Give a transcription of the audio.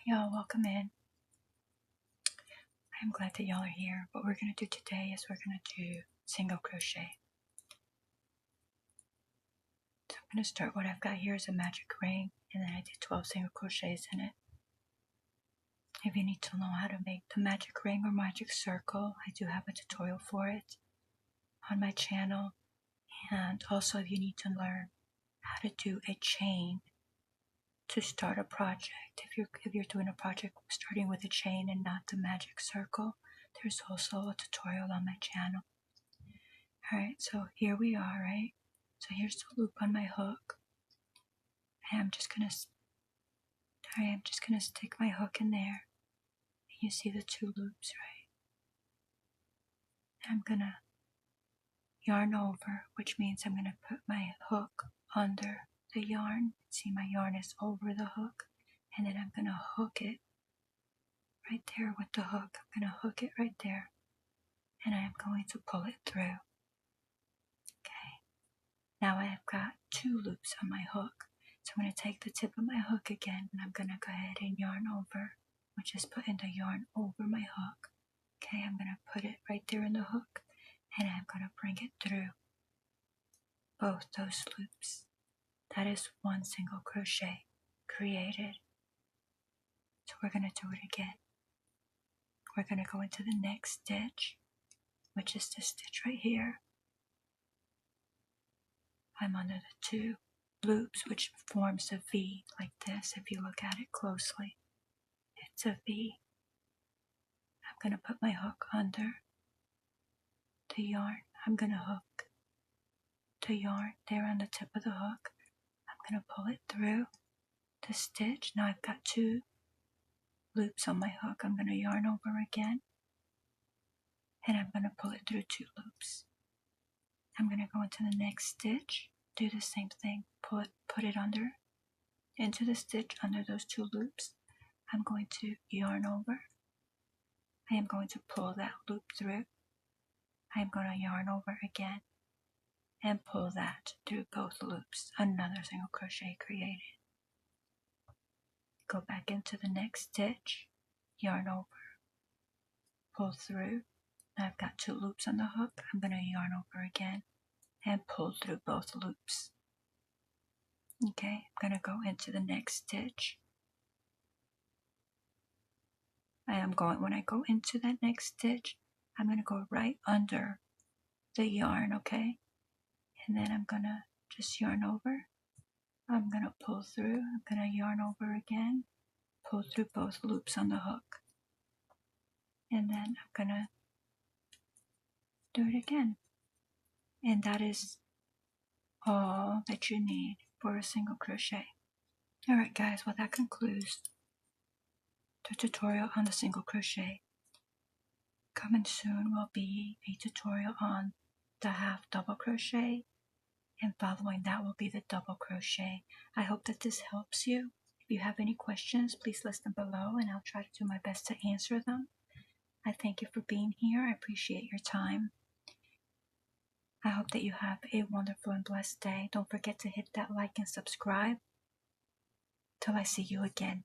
Y'all, welcome in. I'm glad that y'all are here. What we're going to do today is we're going to do single crochet. So I'm going to start. What I've got here is a magic ring, and then I did 12 single crochets in it. If you need to know how to make the magic ring or magic circle, I do have a tutorial for it on my channel. And also if you need to learn how to do a chain to start a project, if you're doing a project starting with a chain and not the magic circle, there's also a tutorial on my channel. Alright, so here we are, right? So here's the loop on my hook. And I'm just gonna stick my hook in there. And you see the two loops, right? And I'm gonna yarn over, which means I'm gonna put my hook under the yarn. See, my yarn is over the hook, and then I'm gonna hook it right there with the hook. I'm gonna hook it right there, and I'm going to pull it through. Okay, now I've got two loops on my hook, so I'm gonna take the tip of my hook again, and I'm gonna go ahead and yarn over, which is putting the yarn over my hook. Okay, I'm gonna put it right there in the hook, and I'm gonna bring it through both those loops. That is one single crochet created. So we're going to do it again. We're going to go into the next stitch, which is this stitch right here. I'm under the two loops, which forms a V like this. If you look at it closely, it's a V. I'm going to put my hook under the yarn. I'm going to hook the yarn there on the tip of the hook. I'm going to pull it through the stitch. Now I've got two loops on my hook. I'm going to yarn over again, and I'm going to pull it through two loops. I'm going to go into the next stitch, do the same thing, put it under, into the stitch under those two loops. I'm going to yarn over. I am going to pull that loop through. I am going to yarn over again and pull that through both loops. Another single crochet created. Go back into the next stitch, yarn over, pull through. I've got two loops on the hook. I'm going to yarn over again and pull through both loops. Okay, I'm going to go into the next stitch. When I go into that next stitch, I'm going to go right under the yarn, okay? And then I'm going to just yarn over. I'm going to pull through. I'm going to yarn over again, pull through both loops on the hook. And then I'm going to do it again. And that is all that you need for a single crochet. Alright guys, well that concludes the tutorial on the single crochet. Coming soon will be a tutorial on the half double crochet, and following that will be the double crochet. I hope that this helps you. If you have any questions, please list them below and I'll try to do my best to answer them. I thank you for being here. I appreciate your time. I hope that you have a wonderful and blessed day. Don't forget to hit that like and subscribe. Till I see you again.